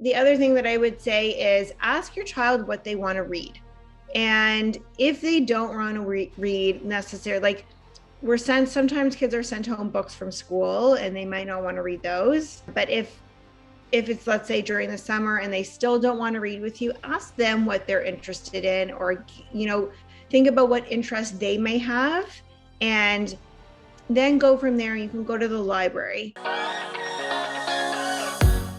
the other thing that I would say is ask your child what they want to read. And if they don't want to read necessarily, like sometimes kids are sent home books from school and they might not want to read those. But if it's, let's say, during the summer and they still don't want to read with you, ask them what they're interested in, or, think about what interest they may have, and then go from there. You can go to the library.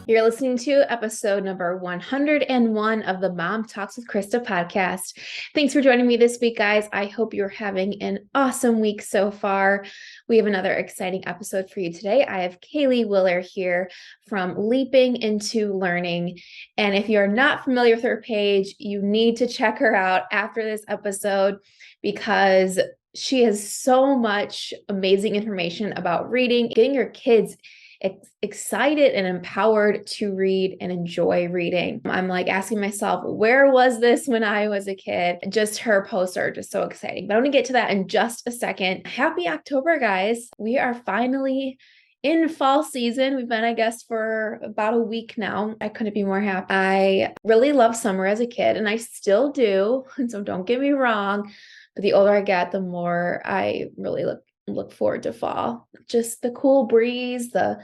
You're listening to episode number 101 of the MomTalks with Christa podcast. Thanks for joining me this week, guys. I hope you're having an awesome week so far. We have another exciting episode for you today. I have Kaley Willer here from Leaping into Learning. And if you're not familiar with her page, you need to check her out after this episode because she has so much amazing information about reading, getting your kids excited and empowered to read and enjoy reading. I'm like asking myself, where was this when I was a kid? Just her posts are just so exciting. But I'm going to get to that in just a second. Happy October, guys. We are finally in fall season. We've been, I guess, for about a week now. I couldn't be more happy. I really loved summer as a kid, and I still do. And so don't get me wrong. But the older I get, the more I really look forward to fall. Just the cool breeze, the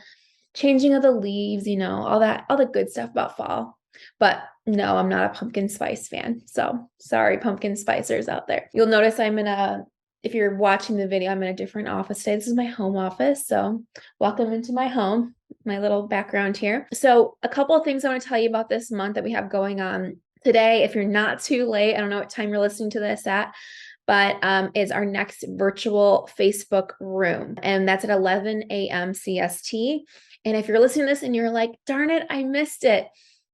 changing of the leaves, all the good stuff about fall. But no, I'm not a pumpkin spice fan. So sorry, pumpkin spicers out there. You'll notice if you're watching the video, I'm in a different office today. This is my home office. So welcome into my home, my little background here. So a couple of things I want to tell you about this month that we have going on today. If you're not too late, I don't know what time you're listening to this at, but is our next virtual Facebook room. And that's at 11 a.m. CST. And if you're listening to this and you're like, darn it, I missed it,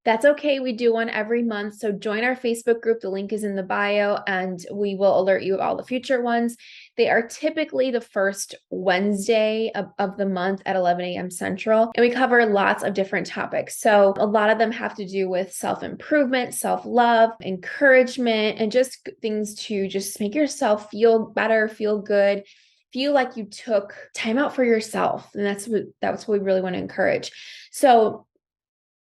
that's okay. We do one every month. So join our Facebook group. The link is in the bio, and we will alert you of all the future ones. They are typically the first Wednesday of the month at 11 a.m. Central. And we cover lots of different topics. So a lot of them have to do with self-improvement, self-love, encouragement, and just things to just make yourself feel better, feel good, feel like you took time out for yourself. And that's what we really want to encourage. So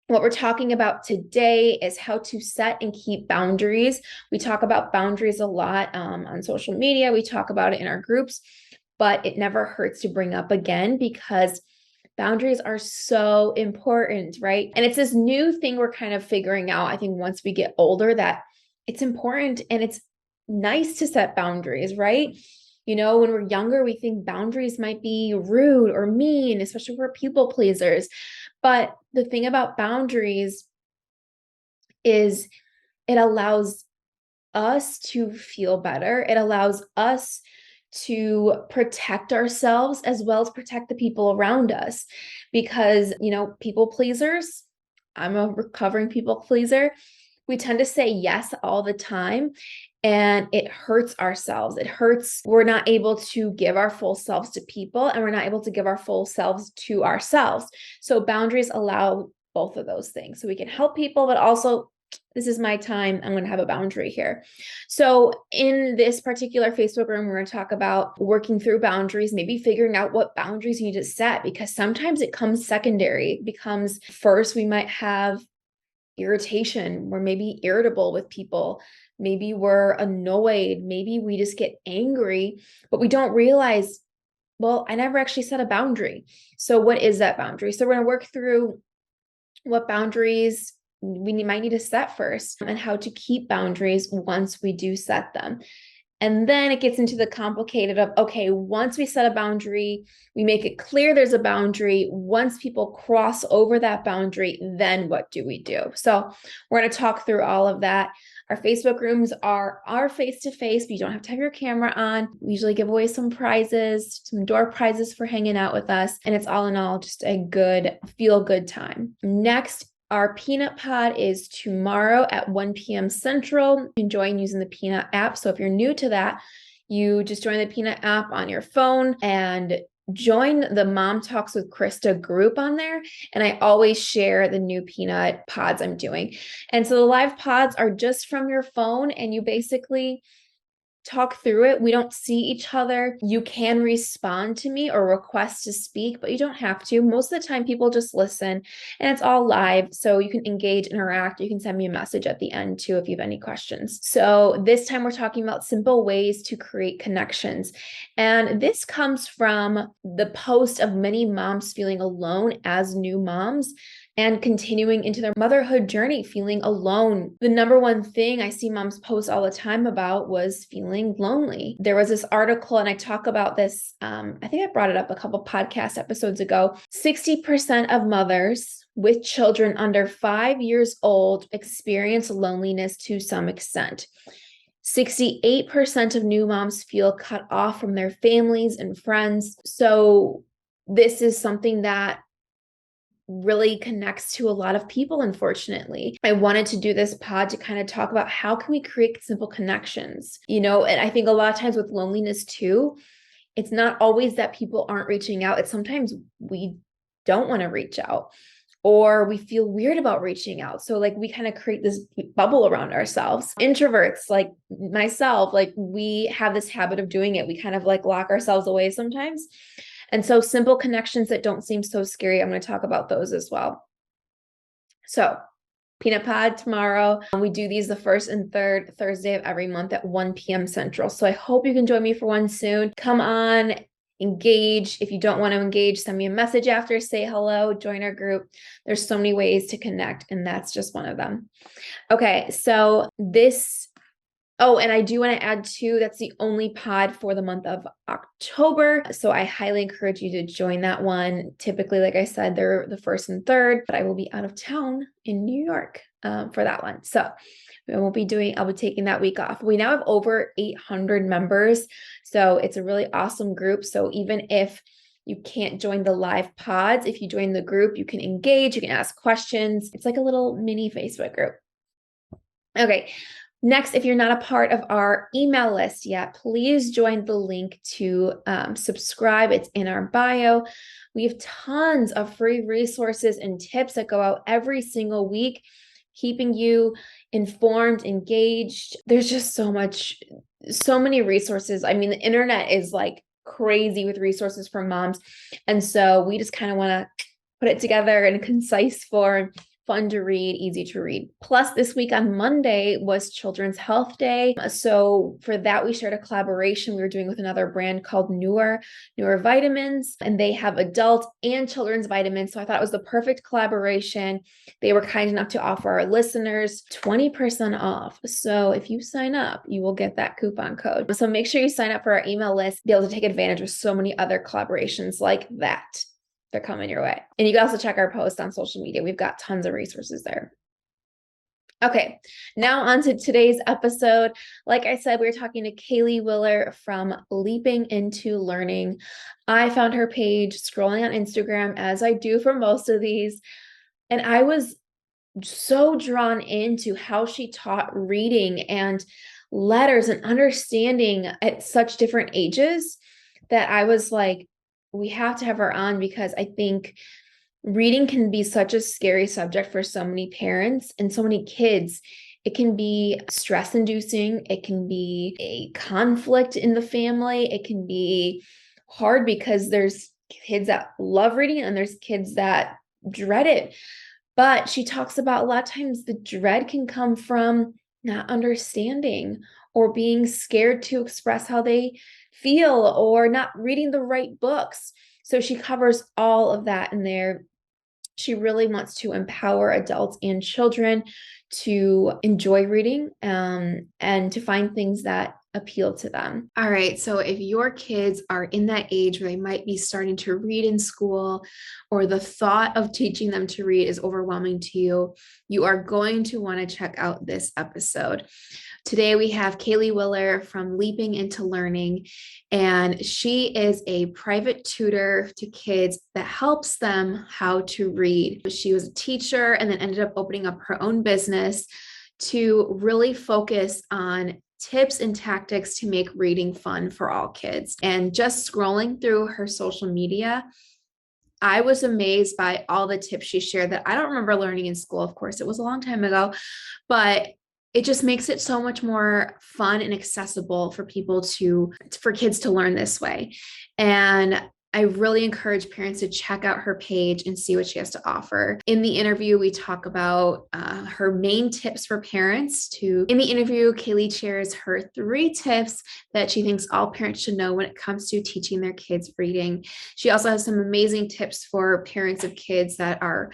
what we're talking about today is how to set and keep boundaries. We talk about boundaries a lot on social media. We talk about it in our groups, but it never hurts to bring up again because boundaries are so important, right? And it's this new thing we're kind of figuring out, I think, once we get older, that it's important and it's nice to set boundaries, right? When we're younger, we think boundaries might be rude or mean, especially if we're people pleasers. But the thing about boundaries is it allows us to feel better. It allows us to protect ourselves as well as protect the people around us. Because, people pleasers, I'm a recovering people pleaser. We tend to say yes all the time, and it hurts ourselves. It hurts. We're not able to give our full selves to people, and we're not able to give our full selves to ourselves. So boundaries allow both of those things. So we can help people, but also, this is my time. I'm going to have a boundary here. So in this particular Facebook room, we're going to talk about working through boundaries, maybe figuring out what boundaries you need to set, because sometimes it comes secondary. It becomes first, we might have irritation. We're maybe irritable with people. Maybe we're annoyed. Maybe we just get angry, but we don't realize, well, I never actually set a boundary. So what is that boundary? So we're going to work through what boundaries we might need to set first and how to keep boundaries once we do set them. And then it gets into the complicated of, okay, once we set a boundary, we make it clear there's a boundary. Once people cross over that boundary, then what do we do? So we're going to talk through all of that. Our Facebook rooms are face-to-face, but you don't have to have your camera on. We usually give away some prizes, some door prizes for hanging out with us. And it's all in all just a good, feel-good time. Next, our Peanut Pod is tomorrow at 1 p.m. Central. You can join using the Peanut app. So if you're new to that, you just join the Peanut app on your phone and join the MomTalks with Christa group on there. And I always share the new Peanut pods I'm doing. And so the live pods are just from your phone, and you basically talk through it. We don't see each other. You can respond to me or request to speak, but you don't have to. Most of the time, people just listen, and it's all live. So you can engage, interact. You can send me a message at the end too if you have any questions. So this time we're talking about simple ways to create connections. And this comes from the post of many moms feeling alone as new moms and continuing into their motherhood journey, feeling alone. The number one thing I see moms post all the time about was feeling lonely. There was this article, and I talk about this, I think I brought it up a couple podcast episodes ago. 60% of mothers with children under 5 years old experience loneliness to some extent. 68% of new moms feel cut off from their families and friends. So this is something that really connects to a lot of people, unfortunately. I wanted to do this pod to kind of talk about how can we create simple connections, and I think a lot of times with loneliness too, it's not always that people aren't reaching out. It's sometimes we don't want to reach out, or we feel weird about reaching out. So we kind of create this bubble around ourselves. Introverts like myself, we have this habit of doing it. We kind of lock ourselves away sometimes. And so simple connections that don't seem so scary, I'm going to talk about those as well. So Peanut Pod tomorrow. We do these the first and third Thursday of every month at 1 p.m. Central. So I hope you can join me for one soon. Come on, engage. If you don't want to engage, send me a message after, say hello, join our group. There's so many ways to connect, and that's just one of them. Okay, so and I do want to add too, that's the only pod for the month of October. So I highly encourage you to join that one. Typically, like I said, they're the first and third, but I will be out of town in New York for that one. So I'll be taking that week off. We now have over 800 members. So it's a really awesome group. So even if you can't join the live pods, if you join the group, you can engage, you can ask questions. It's like a little mini Facebook group. Okay. Next, if you're not a part of our email list yet, please join the link to subscribe. It's in our bio. We have tons of free resources and tips that go out every single week, keeping you informed, engaged. There's just so many resources. I mean, the internet is crazy with resources for moms. And so we just kind of want to put it together in a concise form. Fun to read, easy to read. Plus, this week on Monday was Children's Health Day. So for that, we shared a collaboration we were doing with another brand called Newer Vitamins, and they have adult and children's vitamins. So I thought it was the perfect collaboration. They were kind enough to offer our listeners 20% off. So if you sign up, you will get that coupon code. So make sure you sign up for our email list, be able to take advantage of so many other collaborations like that. They're coming your way. And you can also check our posts on social media. We've got tons of resources there. Okay, now on to today's episode. Like I said, we were talking to Kaley Willer from Leaping into Learning. I found her page scrolling on Instagram, as I do for most of these, and I was so drawn into how she taught reading and letters and understanding at such different ages that I was like, we have to have her on, because I think reading can be such a scary subject for so many parents and so many kids. It can be stress inducing. It can be a conflict in the family. It can be hard because there's kids that love reading and there's kids that dread it. But she talks about a lot of times the dread can come from not understanding or being scared to express how they feel or not reading the right books. So she covers all of that in there. She really wants to empower adults and children to enjoy reading and to find things that appeal to them. All right. So if your kids are in that age where they might be starting to read in school, or the thought of teaching them to read is overwhelming to you, you are going to want to check out this episode. Today we have Kaley Willer from Leaping into Learning, and she is a private tutor to kids that helps them how to read. She was a teacher and then ended up opening up her own business to really focus on tips and tactics to make reading fun for all kids. And just scrolling through her social media, I was amazed by all the tips she shared that I don't remember learning in school. Of course, it was a long time ago, but it just makes it so much more fun and accessible for for kids to learn this way. And I really encourage parents to check out her page and see what she has to offer. In the interview, we talk about her main tips for parents. In the interview, Kaley shares her 3 tips that she thinks all parents should know when it comes to teaching their kids reading. She also has some amazing tips for parents of kids that are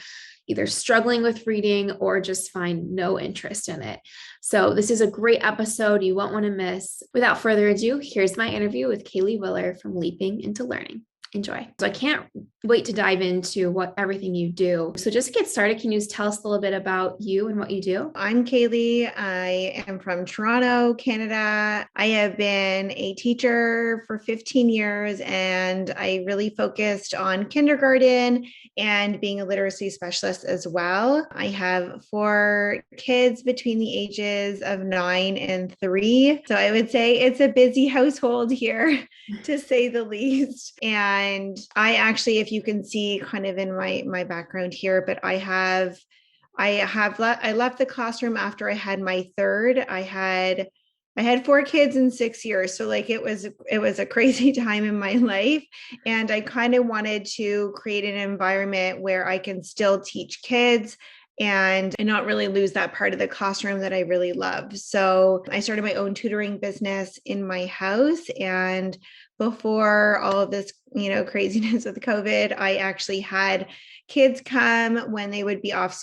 either struggling with reading or just find no interest in it. So this is a great episode you won't want to miss. Without further ado, here's my interview with Kaley Willer from Leaping into Learning. Enjoy. So I can't wait to dive into everything you do. So just to get started, can you just tell us a little bit about you and what you do? I'm Kaley. I am from Toronto, Canada. I have been a teacher for 15 years, and I really focused on kindergarten and being a literacy specialist as well. I have 4 kids between the ages of 9 and 3. So I would say it's a busy household here, to say the least. And I actually, if you can see kind of in my background here, but I left the classroom after I had my 3rd. I had 4 kids in 6 years. So like it was a crazy time in my life. And I kind of wanted to create an environment where I can still teach kids and not really lose that part of the classroom that I really love. So I started my own tutoring business in my house. And before all of this, craziness with COVID, I actually had kids come when they would be off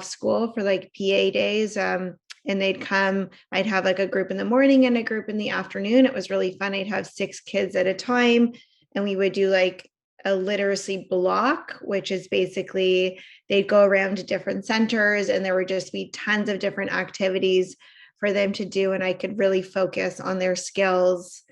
school for like PA days. And they'd come, I'd have like a group in the morning and a group in the afternoon. It was really fun. I'd have 6 kids at a time, and we would do like a literacy block, which is basically they'd go around to different centers, and there would just be tons of different activities for them to do. And I could really focus on their skills.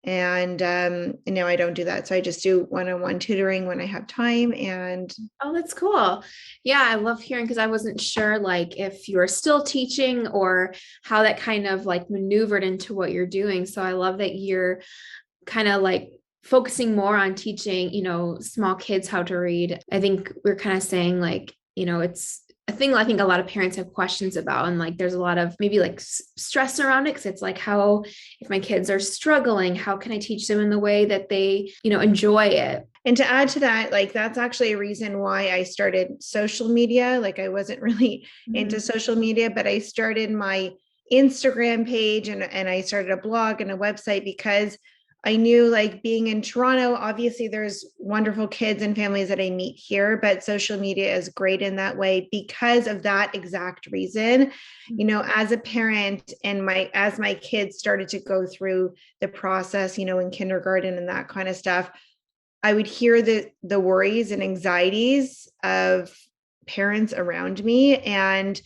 And now I don't do that. So I just do one-on-one tutoring when I have time. And oh, that's cool. Yeah, I love hearing, because I wasn't sure like if you were still teaching or how that kind of like maneuvered into what you're doing. So I love that you're kind of like focusing more on teaching, small kids how to read. I think we're kind of saying like, it's a thing I think a lot of parents have questions about. And like, there's a lot of maybe like stress around it. Cause it's like, if my kids are struggling, how can I teach them in the way that they, enjoy it? And to add to that, like, that's actually a reason why I started social media. Like, I wasn't really into social media, but I started my Instagram page and I started a blog and a website, because I knew, like, being in Toronto, obviously there's wonderful kids and families that I meet here, but social media is great in that way because of that exact reason. As a parent, and as my kids started to go through the process, in kindergarten and that kind of stuff, I would hear the worries and anxieties of parents around me. And,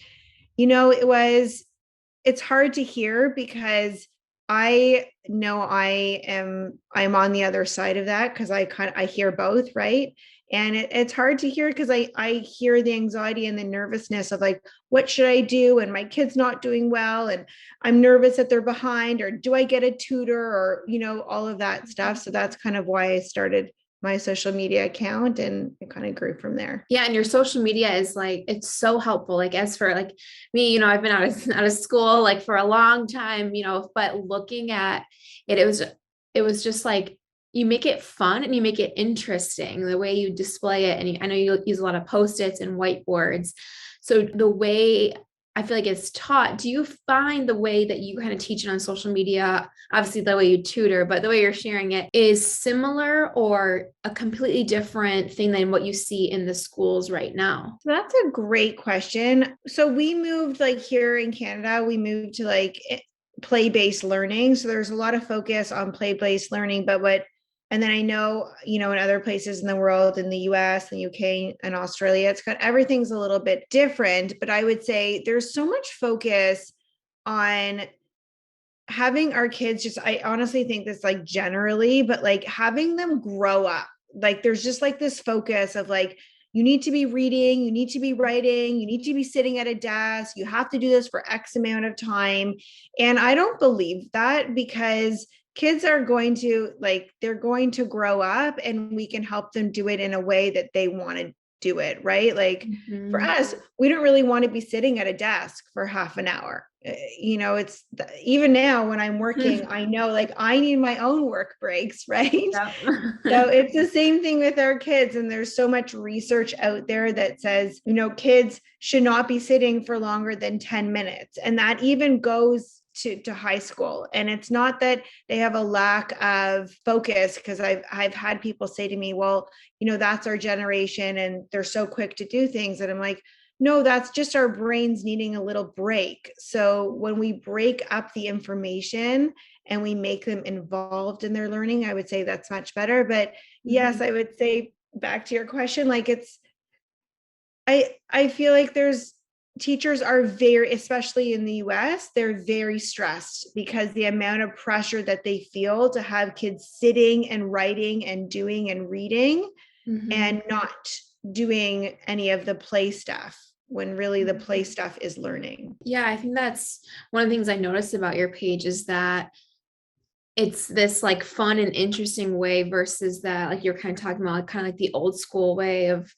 it's hard to hear, because I know I'm on the other side of that, because I hear both, right? And it's hard to hear, because I hear the anxiety and the nervousness of like, what should I do? And my kid's not doing well, and I'm nervous that they're behind, or do I get a tutor, or, all of that stuff. So that's kind of why I started my social media account, and it kind of grew from there. Yeah. And your social media is like, it's so helpful. Like, as for like me, I've been out of school like for a long time, but looking at it, it was just like, you make it fun and you make it interesting the way you display it. And I know you use a lot of Post-its and whiteboards. So the way I feel like it's taught, do you find the way that you kind of teach it on social media, obviously the way you tutor, but the way you're sharing it, is similar or a completely different thing than what you see in the schools right now? So that's a great question. So we moved, like, here in Canada, we moved to like play-based learning. So there's a lot of focus on play-based learning, and then I know, in other places in the world, in the US, the UK, and Australia, everything's a little bit different. But I would say there's so much focus on having our kids I honestly think this, like, generally, but like having them grow up. Like, there's just like this focus of like, you need to be reading, you need to be writing, you need to be sitting at a desk, you have to do this for X amount of time. And I don't believe that, because kids are going to, like, they're going to grow up, and we can help them do it in a way that they want to do it, right? Like for Mhm. us, we don't really want to be sitting at a desk for half an hour. It's even now when I'm working, I know like I need my own work breaks, right? Yep. So it's the same thing with our kids. And there's so much research out there that says, kids should not be sitting for longer than 10 minutes. And that even goes to high school. And it's not that they have a lack of focus, because I've had people say to me, well, that's our generation and they're so quick to do things. And I'm like, no, that's just our brains needing a little break. So when we break up the information and we make them involved in their learning, I would say that's much better. But yes, I would say back to your question, like I feel like teachers are very, especially in the US, they're very stressed because the amount of pressure that they feel to have kids sitting and writing and doing and reading and not doing any of the play stuff, when really the play stuff is learning. Yeah, I think that's one of the things I noticed about your page is that it's this like fun and interesting way versus that, like you're kind of talking about, kind of like the old school way of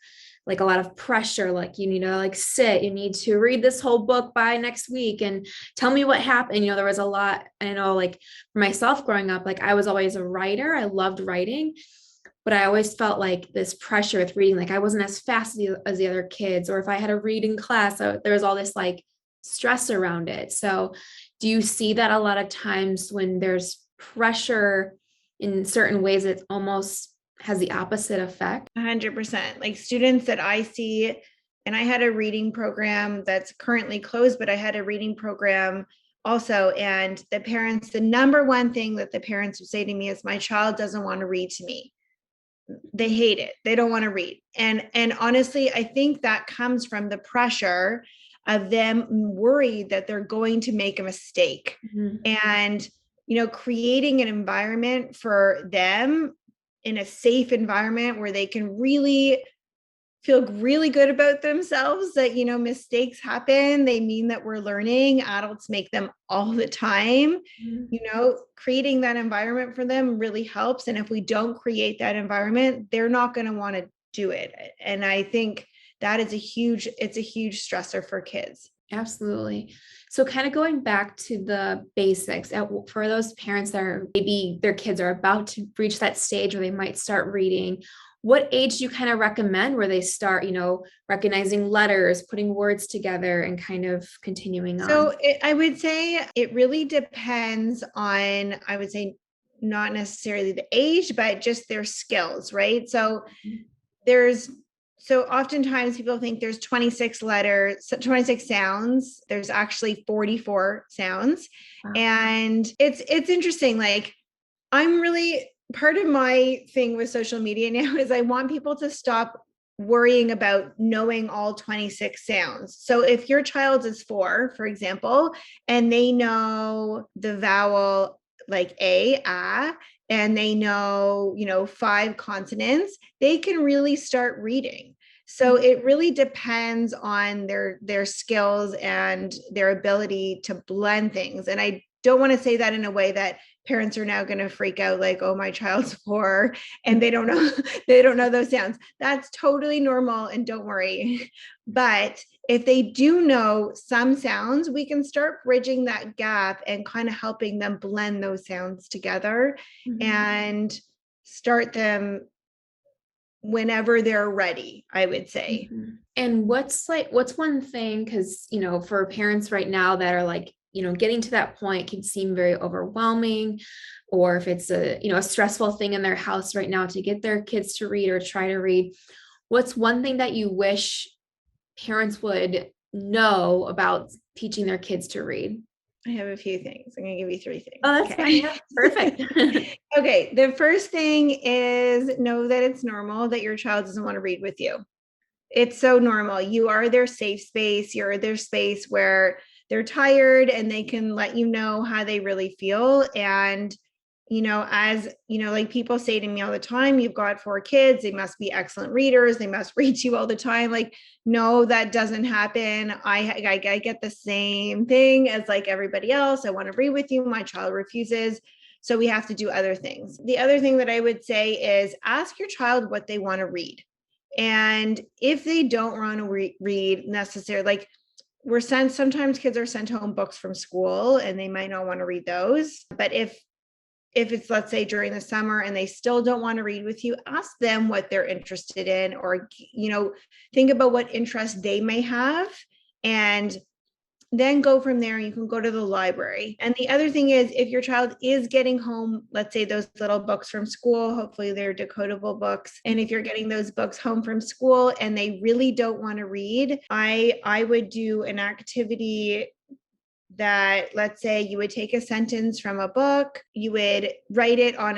like a lot of pressure, like you need to like sit, you need to read this whole book by next week and tell me what happened. There was a lot, I know, like for myself growing up, like I was always a writer. I loved writing, but I always felt like this pressure with reading, like I wasn't as fast as the other kids, or if I had a reading class, there was all this like stress around it. So do you see that a lot of times when there's pressure in certain ways, it almost has the opposite effect? 100%. Like students that I see, and I had a reading program that's currently closed, but I had a reading program also. And the number one thing that the parents would say to me is, my child doesn't want to read to me. They hate it. They don't want to read. And honestly, I think that comes from the pressure of them worried that they're going to make a mistake. And creating an environment for them, in a safe environment where they can really feel really good about themselves, that mistakes happen, they mean that we're learning. Adults make them all the time. Creating that environment for them really helps. And if we don't create that environment, they're not going to want to do it. And I think that is it's a huge stressor for kids. Absolutely. So kind of going back to the basics, for those parents that are maybe their kids are about to reach that stage where they might start reading, what age do you kind of recommend where they start, recognizing letters, putting words together, and kind of continuing on? So I would say it really depends on, I would say, not necessarily the age, but just their skills, right? So oftentimes people think there's 26 letters, 26 sounds. There's actually 44 sounds. Wow. And it's interesting. Like, part of my thing with social media now is I want people to stop worrying about knowing all 26 sounds. So if your child is 4, for example, and they know the vowel like a, and they know, 5 consonants, they can really start reading. So it really depends on their skills and their ability to blend things. And I don't want to say that in a way that parents are now going to freak out, like, oh, my child's 4 and they don't know those sounds. That's totally normal, and don't worry. But if they do know some sounds, we can start bridging that gap and kind of helping them blend those sounds together and start them whenever they're ready, I would say. And what's one thing, because for parents right now that are like, getting to that point can seem very overwhelming, or if it's a stressful thing in their house right now to get their kids to read or try to read, what's one thing that you wish parents would know about teaching their kids to read? I have a few things. I'm going to give you 3 things. Oh, that's fine. Yeah, perfect. Okay. The first thing is, know that it's normal that your child doesn't want to read with you. It's so normal. You are their safe space. You're their space where they're tired and they can let you know how they really feel. And, like people say to me all the time, you've got 4 kids, they must be excellent readers, they must read to you all the time. Like, no, that doesn't happen. I get the same thing as like everybody else. I want to read with you. My child refuses. So we have to do other things. The other thing that I would say is ask your child what they want to read. And if they don't want to read necessarily, like sometimes kids are sent home books from school and they might not want to read those. But if it's, let's say, during the summer and they still don't want to read with you, ask them what they're interested in, or, think about what interests they may have, and then go from there. You can go to the library. And the other thing is, if your child is getting home, let's say, those little books from school, hopefully they're decodable books. And if you're getting those books home from school and they really don't want to read, I would do an activity that, let's say, you would take a sentence from a book, you would write it on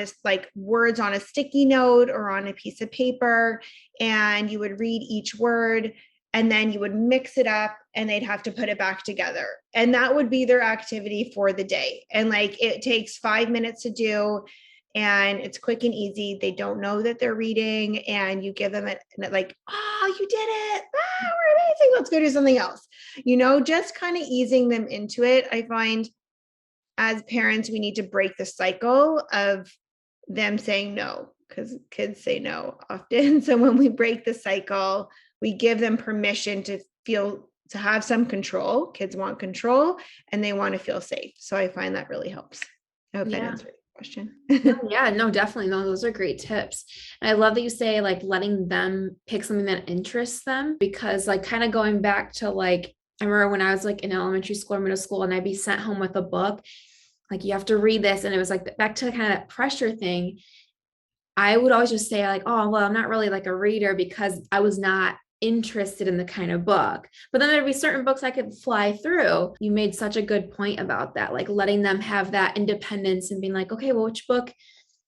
words on a sticky note or on a piece of paper, and you would read each word, and then you would mix it up and they'd have to put it back together. And that would be their activity for the day. And it takes 5 minutes to do, and it's quick and easy. They don't know that they're reading, and you give them oh, you did it. Ah, we're amazing. Let's go do something else. Just kind of easing them into it. I find as parents, we need to break the cycle of them saying no, because kids say no often. So when we break the cycle, we give them permission to have some control. Kids want control and they want to feel safe. So I find that really helps. I hope that answered your question. Yeah, no, definitely. No, those are great tips. And I love that you say letting them pick something that interests them, because kind of going back to I remember when I was in elementary school or middle school and I'd be sent home with a book, you have to read this. And it was back to kind of that pressure thing. I would always just say oh, well, I'm not really a reader because I was not interested in the kind of book. But then there'd be certain books I could fly through. You made such a good point about that, letting them have that independence and being okay, well, which book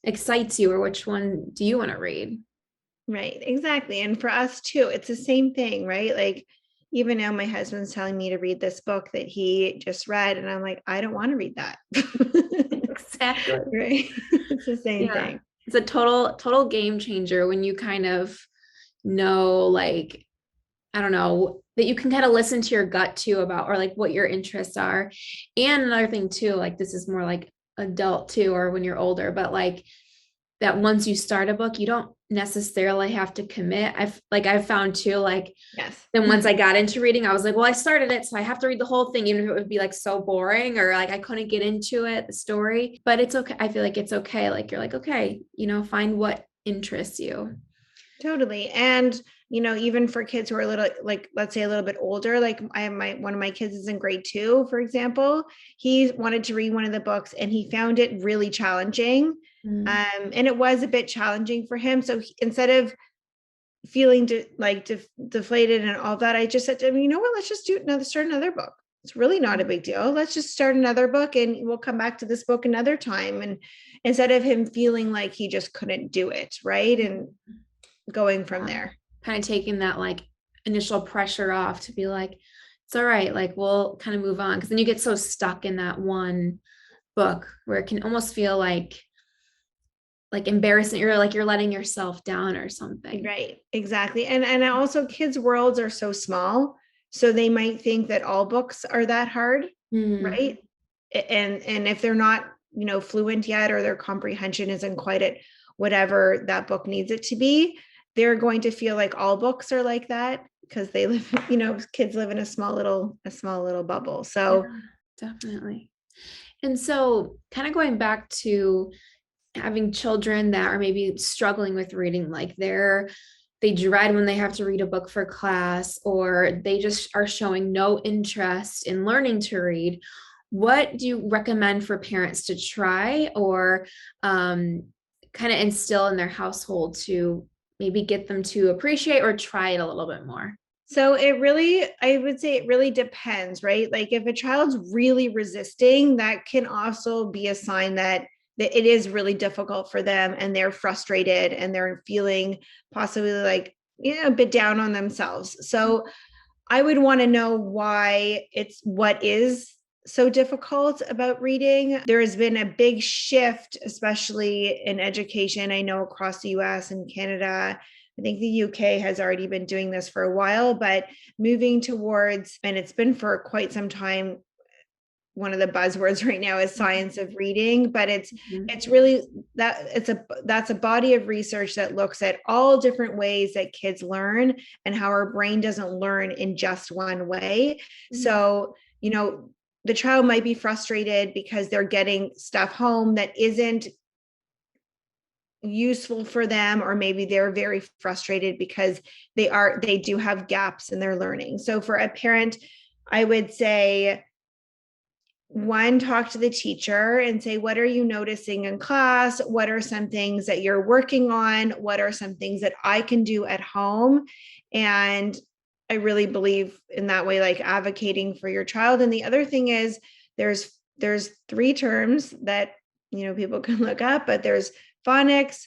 excites you, or which one do you want to read? Right, exactly. And for us too, it's the same thing, right? Even now my husband's telling me to read this book that he just read, and I'm like, I don't want to read that. Exactly. Right. It's the same thing. It's a total game changer when you kind of know, I don't know, that you can kind of listen to your gut too about, or what your interests are. And another thing too, this is more adult too, or when you're older, but that once you start a book, you don't necessarily have to commit. I've found too, yes. Then once I got into reading, I was well, I started it, so I have to read the whole thing, even if it would be so boring, or I couldn't get into it, the story. But it's okay. I feel it's okay. You're okay, find what interests you. Totally. And even for kids who are a little, let's say a little bit older, one of my kids is in grade 2, for example. He wanted to read one of the books and he found it really challenging. And it was a bit challenging for him. So instead of feeling deflated and all that, I just said to him, you know what, let's just start another book. It's really not a big deal. Let's just start another book and we'll come back to this book another time. And instead of him feeling like he just couldn't do it, right? And going from there. Kind of taking that initial pressure off to be it's all right. We'll kind of move on. Cause then you get so stuck in that one book where it can almost feel embarrassing, or you're letting yourself down or something. Right. Exactly. And also kids' worlds are so small. So they might think that all books are that hard. Right. And if they're not, fluent yet, or their comprehension isn't quite at whatever that book needs it to be, they're going to feel like all books are like that, because they live, kids live in a small little bubble. So yeah, definitely. And so kind of going back to having children that are maybe struggling with reading, they dread when they have to read a book for class, or they just are showing no interest in learning to read. What do you recommend for parents to try, or kind of instill in their household to maybe get them to appreciate or try it a little bit more? So I would say it really depends, right? If a child's really resisting, that can also be a sign that it is really difficult for them and they're frustrated and they're feeling possibly a bit down on themselves. So I would want to know what is so difficult about reading. There has been a big shift, especially in education. I know across the US and Canada. I think the UK has already been doing this for a while, but moving towards, and it's been for quite some time, one of the buzzwords right now is science of reading, but it's really that's a body of research that looks at all different ways that kids learn and how our brain doesn't learn in just one way. So, the child might be frustrated because they're getting stuff home that isn't useful for them, or maybe they're very frustrated because they do have gaps in their learning. So for a parent, I would say, one, talk to the teacher and say, what are you noticing in class? What are some things that you're working on? What are some things that I can do at home? And I really believe in that way, like advocating for your child. And the other thing is there's 3 terms that, people can look up, but there's phonics,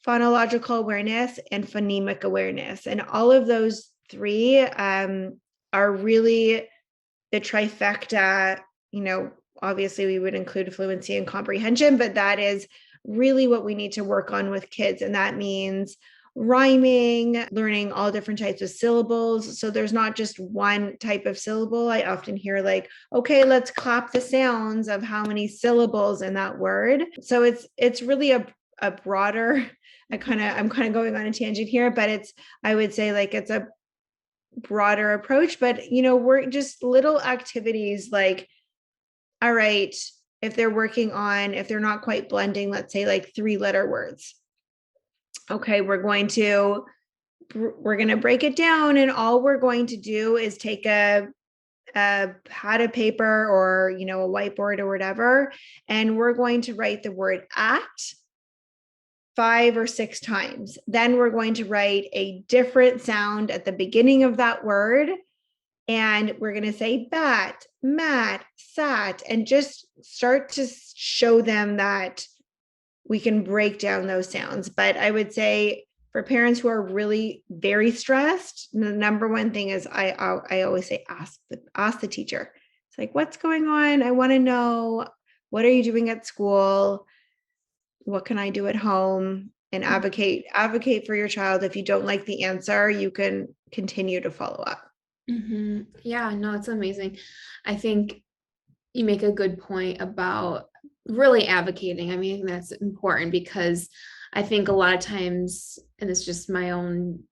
phonological awareness, and phonemic awareness. And all of those 3 are really the trifecta. Obviously we would include fluency and comprehension, but that is really what we need to work on with kids. And that means rhyming, learning all different types of syllables. So there's not just one type of syllable. I often hear like, okay, let's clap the sounds of how many syllables in that word. So it's really a broader, I'm kind of going on a tangent here, but I would say like it's a broader approach, but we're just little activities like, all right, if they're not quite blending, let's say like 3-letter words. Okay, we're going to break it down, and all we're going to do is take a pad of paper or, a whiteboard or whatever, and we're going to write the word at 5 or 6 times. Then we're going to write a different sound at the beginning of that word. And we're going to say bat, mat, sat, and just start to show them that we can break down those sounds. But I would say for parents who are really very stressed, the number one thing is I always say, ask the teacher. It's like, what's going on? I want to know, what are you doing at school? What can I do at home? And advocate for your child. If you don't like the answer, you can continue to follow up. Yeah, no, it's amazing. I think you make a good point about really advocating. I mean, that's important because I think a lot of times, and it's just my own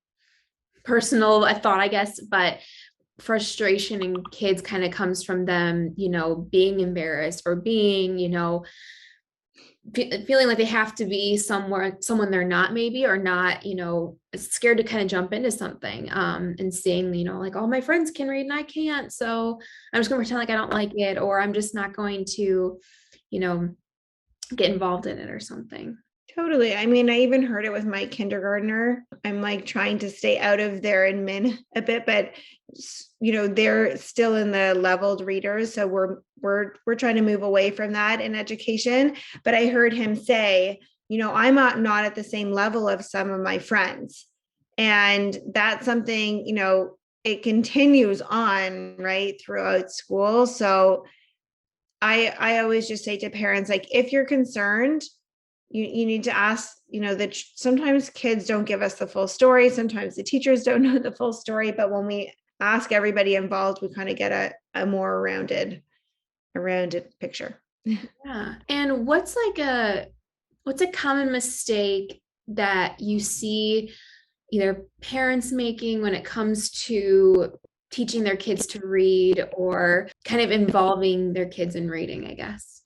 personal thought, I guess, but frustration in kids kind of comes from them, being embarrassed or being, feeling like they have to be someone they're not, maybe, or not, scared to kind of jump into something, and saying, like, all my friends can read and I can't, so I'm just gonna pretend like I don't like it, or I'm just not going to, get involved in it or something. Totally. I mean, I even heard it with my kindergartner. I'm like trying to stay out of their admin a bit, but they're still in the leveled readers. So we're trying to move away from that in education. But I heard him say, I'm not at the same level of some of my friends. And that's something, it continues on right throughout school. So I always just say to parents, like, if you're concerned, you need to ask, that sometimes kids don't give us the full story. Sometimes the teachers don't know the full story, but when we ask everybody involved, we kind of get a more rounded picture. Yeah. And what's a common mistake that you see either parents making when it comes to teaching their kids to read, or kind of involving their kids in reading, I guess?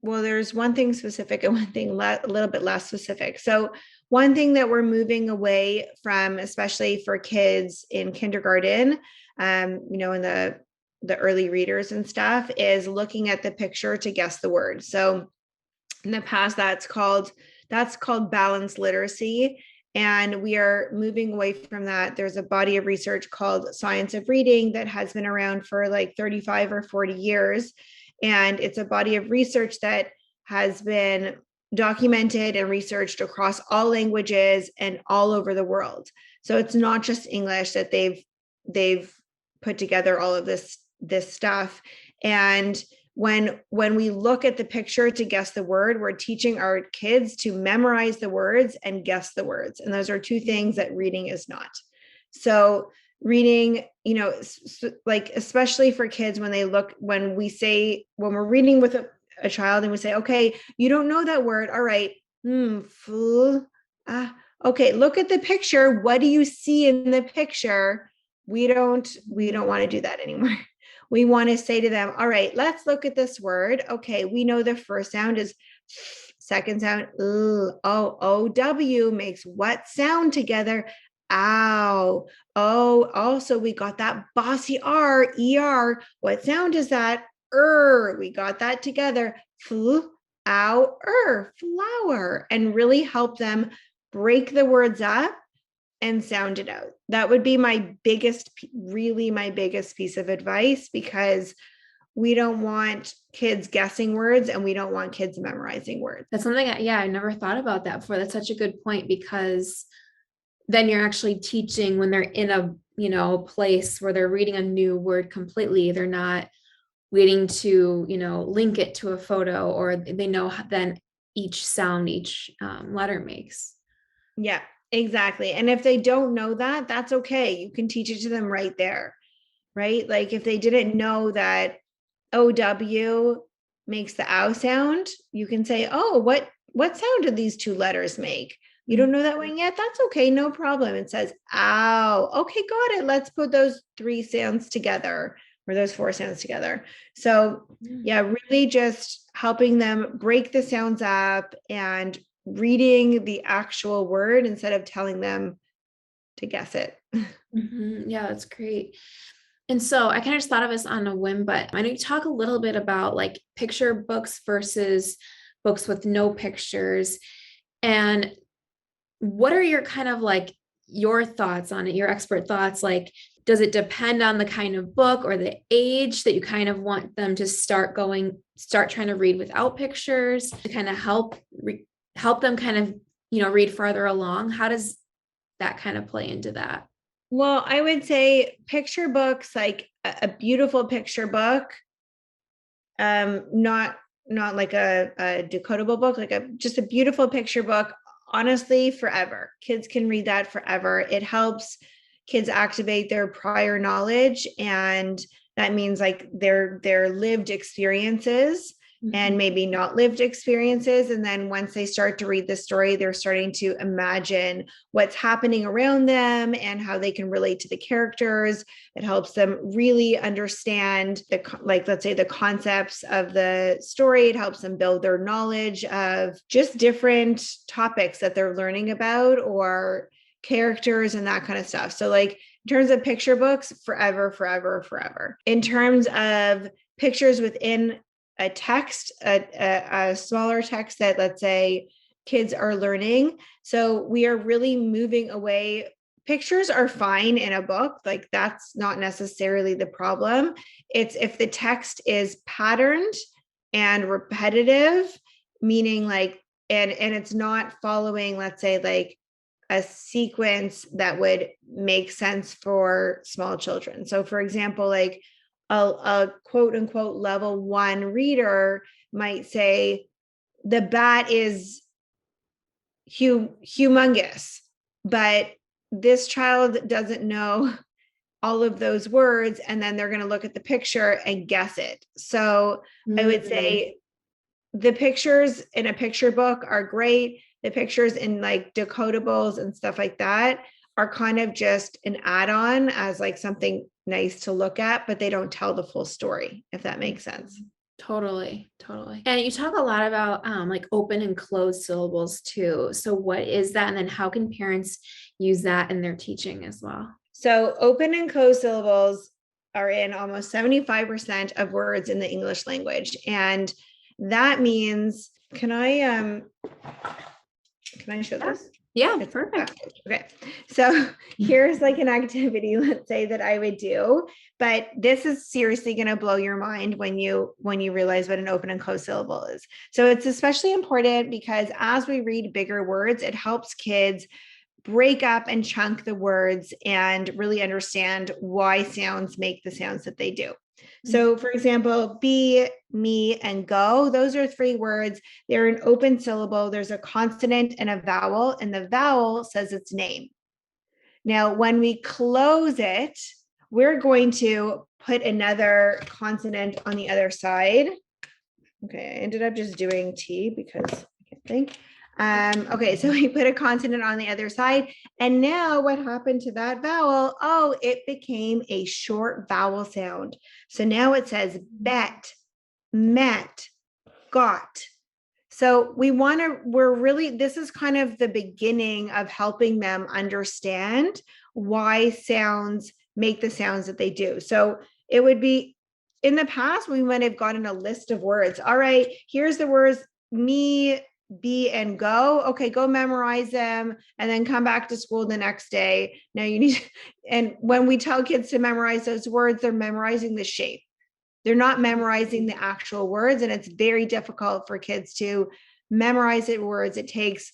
There's one thing specific and one thing a little bit less specific. So one thing that we're moving away from, especially for kids in kindergarten, in the early readers and stuff, is looking at the picture to guess the word. So in the past, that's called balanced literacy. And we are moving away from that. There's a body of research called Science of Reading that has been around for like 35 or 40 years. And it's a body of research that has been documented and researched across all languages and all over the world. So it's not just English that they've put together all of this stuff. And when we look at the picture to guess the word, we're teaching our kids to memorize the words and guess the words. And those are 2 things that reading is not. So reading, like, especially for kids when when we're reading with a child and we say, okay, you don't know that word. All right. Okay. Look at the picture. What do you see in the picture? We don't want to do that anymore. We want to say to them, all right, let's look at this word. Okay. We know the first sound is, second sound, O-W makes what sound together? Ow. Oh, also we got that bossy R, E-R. What sound is that? We got that together. Flower. And really help them break the words up and sound it out. That would be my biggest piece of advice, because we don't want kids guessing words and we don't want kids memorizing words. That's something, I never thought about that before. That's such a good point, because then you're actually teaching when they're in a, place where they're reading a new word completely. They're not waiting to, link it to a photo, or they know then each sound, each letter makes. Yeah, exactly. And if they don't know that, that's okay. You can teach it to them right there, right? Like if they didn't know that OW makes the ow sound, you can say, oh, what sound do these two letters make? You don't know that one yet? That's okay. No problem. It says, ow. Okay, got it. Let's put those 3 sounds together, or those 4 sounds together. So yeah, really just helping them break the sounds up and reading the actual word instead of telling them to guess it. Yeah, that's great. And so I kind of just thought of this on a whim, but I know you talk a little bit about like picture books versus books with no pictures. And what are your kind of like your thoughts on it, your expert thoughts? Like, does it depend on the kind of book or the age that you kind of want them to start trying to read without pictures to kind of help them kind of, read farther along? How does that kind of play into that? Well, I would say picture books, like a beautiful picture book, not like a decodable book, like just a beautiful picture book. Honestly, forever. Kids can read that forever. It helps kids activate their prior knowledge, and that means like their lived experiences and maybe not lived experiences. And then once they start to read the story, they're starting to imagine what's happening around them and how they can relate to the characters. It helps them really understand let's say the concepts of the story. It helps them build their knowledge of just different topics that they're learning about, or characters and that kind of stuff. So like in terms of picture books, forever. In terms of pictures within a text, a smaller text that, let's say, kids are learning. So we are really moving away. Pictures are fine in a book. Like that's not necessarily the problem. It's if the text is patterned and repetitive, meaning like, and it's not following, let's say, like a sequence that would make sense for small children. So for example, like a quote unquote level 1 reader might say the bat is humongous, but this child doesn't know all of those words, and then they're going to look at the picture and guess it. So I would say the pictures in a picture book are great. The pictures in like decodables and stuff like that are kind of just an add-on as like something nice to look at, but they don't tell the full story, if that makes sense. Totally. And you talk a lot about like open and closed syllables too. So what is that? And then how can parents use that in their teaching as well? So open and closed syllables are in almost 75% of words in the English language. And that means, can I show this? Yeah, it's perfect. Okay. So here's like an activity, let's say, that I would do, but this is seriously going to blow your mind when you realize what an open and closed syllable is. So it's especially important because as we read bigger words, it helps kids break up and chunk the words and really understand why sounds make the sounds that they do. So for example, be, me, and go, those are 3 words. They're an open syllable. There's a consonant and a vowel, and the vowel says its name. Now, when we close it, we're going to put another consonant on the other side. Okay, I ended up just doing T because I can't think. Okay, so we put a consonant on the other side. And now what happened to that vowel? Oh, it became a short vowel sound. So now it says bet, met, got. So this is kind of the beginning of helping them understand why sounds make the sounds that they do. So it would be, in the past, we might have gotten a list of words. All right, here's the words me, be, and go. Okay, go memorize them and then come back to school the next day. Now you need, and when we tell kids to memorize those words, they're memorizing the shape. They're not memorizing the actual words, and it's very difficult for kids to memorize the words. It takes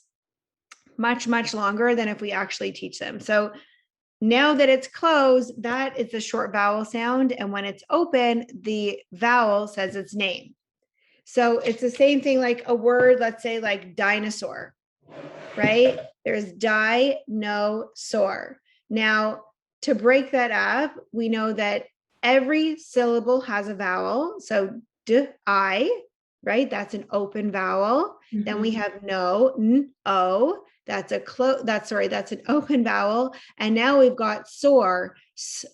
much, much longer than if we actually teach them. So now that it's closed, that is a short vowel sound. And when it's open, the vowel says its name. So it's the same thing like a word, let's say like dinosaur, right? There's dinosaur. Now, to break that up, we know that every syllable has a vowel. So I, right? That's an open vowel. Mm-hmm. Then we have no, n-o. That's an open vowel. And now we've got soar,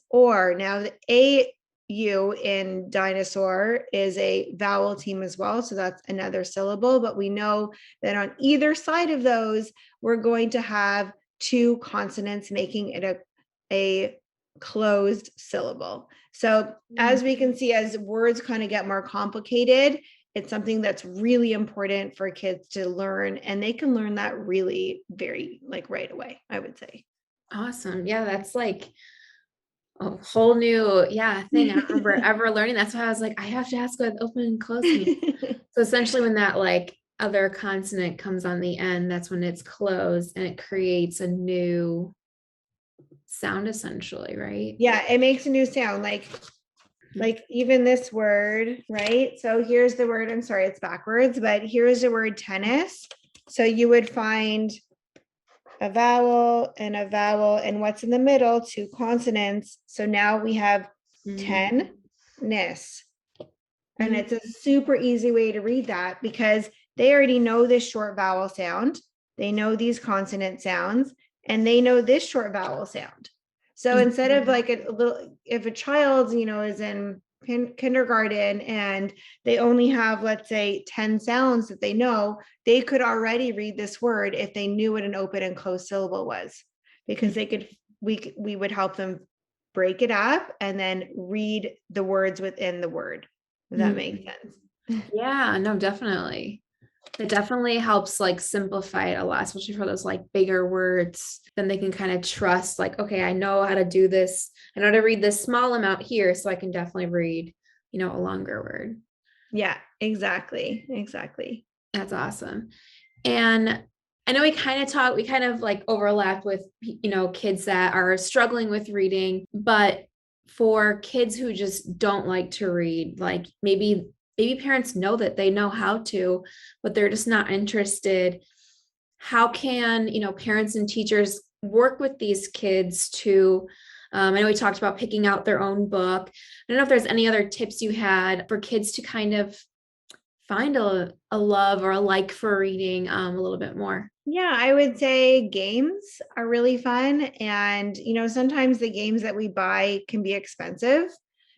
or. Now the A-U in dinosaur is a vowel team as well. So that's another syllable. But we know that on either side of those, we're going to have two consonants, making it a closed syllable. So as we can see, as words kind of get more complicated, it's something that's really important for kids to learn, and they can learn that really very like right away, I would say. Awesome. Yeah, that's like a whole new thing. I don't remember ever learning. That's why I was like, I have to ask what open and close means. So essentially when that like other consonant comes on the end, that's when it's closed and it creates a new sound essentially, right? Yeah, it makes a new sound, like even this word, right? So here's the word, I'm sorry, it's backwards, but here's the word tennis. So you would find a vowel, and what's in the middle, two consonants. So now we have tennis. And it's a super easy way to read that because they already know this short vowel sound. They know these consonant sounds, and they know this short vowel sound. So instead of like if a child, is in kindergarten and they only have, let's say, 10 sounds that they know, they could already read this word if they knew what an open and closed syllable was, because we would help them break it up and then read the words within the word. Does that make sense? Yeah, no, definitely. It definitely helps like simplify it a lot, especially for those like bigger words. Then they can kind of trust like, okay, I know how to do this. I know how to read this small amount here, so I can definitely read, a longer word. Yeah, exactly. That's awesome. And I know we kind of like overlap with, kids that are struggling with reading, but for kids who just don't like to read, like maybe parents know that they know how to, but they're just not interested. How can, parents and teachers work with these kids to, I know we talked about picking out their own book. I don't know if there's any other tips you had for kids to kind of find a love or a like for reading a little bit more. Yeah, I would say games are really fun. And, sometimes the games that we buy can be expensive.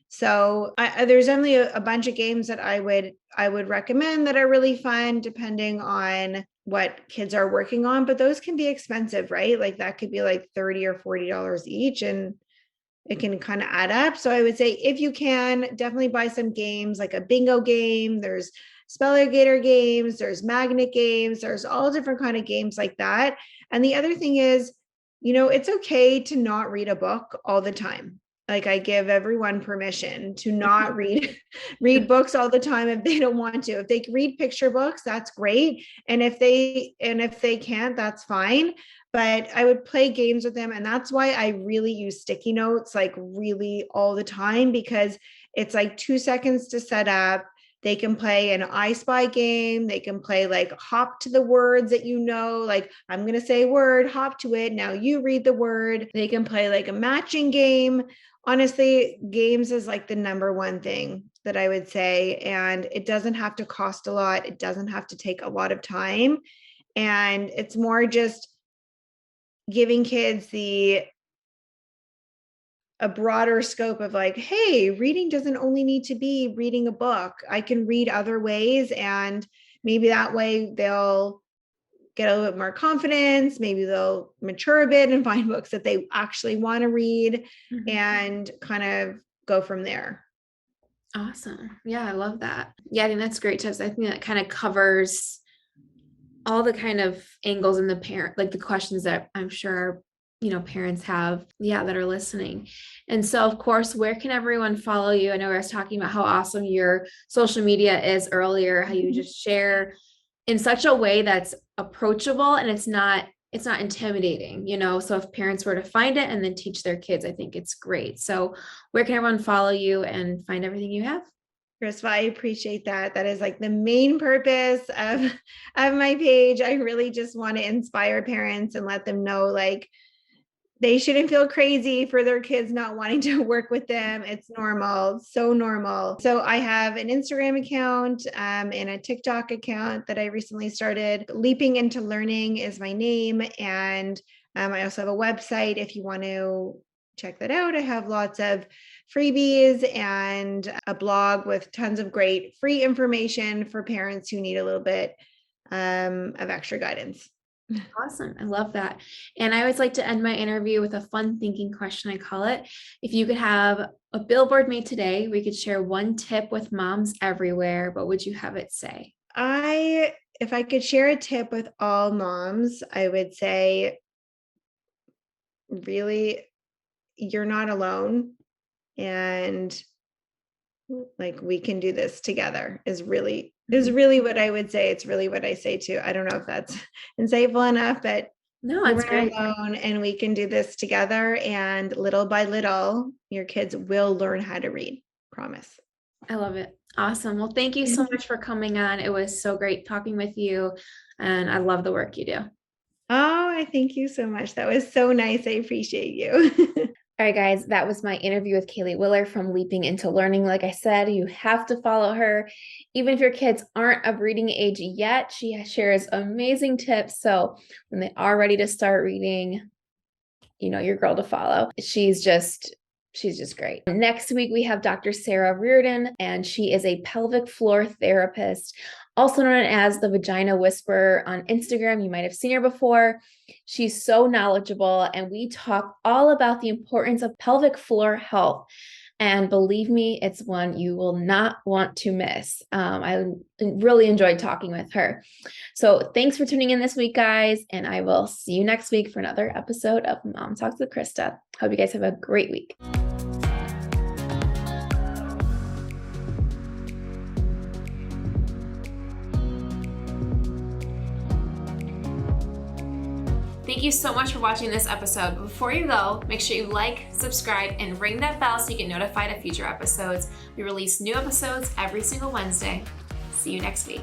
So there's only a bunch of games that I would recommend that are really fun, depending on what kids are working on, but those can be expensive, right? Like that could be like $30 or $40 each, and it can kind of add up. So I would say if you can, definitely buy some games, like a bingo game. There's Spelligator games, there's magnet games, there's all different kind of games like that. And the other thing is, it's okay to not read a book all the time. Like I give everyone permission to not read books all the time if they don't want to. If they read picture books, that's great. And if they can't, that's fine. But I would play games with them. And that's why I really use sticky notes, like really all the time, because it's like 2 seconds to set up. They can play an I Spy game. They can play like hop to the words that you know, like I'm going to say a word, hop to it. Now you read the word. They can play like a matching game. Honestly, games is like the number one thing that I would say. And it doesn't have to cost a lot. It doesn't have to take a lot of time. And it's more just giving kids a broader scope of like, hey, reading doesn't only need to be reading a book. I can read other ways, and maybe that way they'll get a little bit more confidence. Maybe they'll mature a bit and find books that they actually want to read and kind of go from there. Awesome. Yeah, I love that. Yeah, I think that's great tips. I think that kind of covers all the kind of angles in the parent, like the questions that I'm sure parents have, that are listening. And so, of course, where can everyone follow you? I know I was talking about how awesome your social media is earlier, how you just share in such a way that's approachable and it's not intimidating, so if parents were to find it and then teach their kids, I think it's great. So where can everyone follow you and find everything you have? Christa, I appreciate that. That is like the main purpose of my page. I really just want to inspire parents and let them know, like, they shouldn't feel crazy for their kids not wanting to work with them. It's normal, so normal. So I have an Instagram account and a TikTok account that I recently started. Leaping into Learning is my name. And I also have a website if you want to check that out. I have lots of freebies and a blog with tons of great free information for parents who need a little bit of extra guidance. Awesome. I love that. And I always like to end my interview with a fun thinking question, I call it. If you could have a billboard made today, we could share one tip with moms everywhere, what would you have it say? If I could share a tip with all moms, I would say, really, you're not alone. And like, we can do this together is really what I would say. It's really what I say too. I don't know if that's insightful enough, but no, it's we're great. alone and we can do this together. And little by little, your kids will learn how to read. Promise. I love it. Awesome. Well, thank you so much for coming on. It was so great talking with you. And I love the work you do. Oh, I thank you so much. That was so nice. I appreciate you. All right, guys, that was my interview with Kaley Willer from Leaping into Learning. Like I said, you have to follow her. Even if your kids aren't of reading age yet, she shares amazing tips. So when they are ready to start reading, your girl to follow. She's just great. Next week, we have Dr. Sarah Reardon, and she is a pelvic floor therapist, also known as the Vagina Whisperer on Instagram. You might have seen her before. She's so knowledgeable, and we talk all about the importance of pelvic floor health. And believe me, it's one you will not want to miss. I really enjoyed talking with her. So thanks for tuning in this week, guys. And I will see you next week for another episode of Mom Talks with Christa. Hope you guys have a great week. Thank you so much for watching this episode. Before you go, make sure you like, subscribe, and ring that bell so you get notified of future episodes. We release new episodes every single Wednesday. See you next week.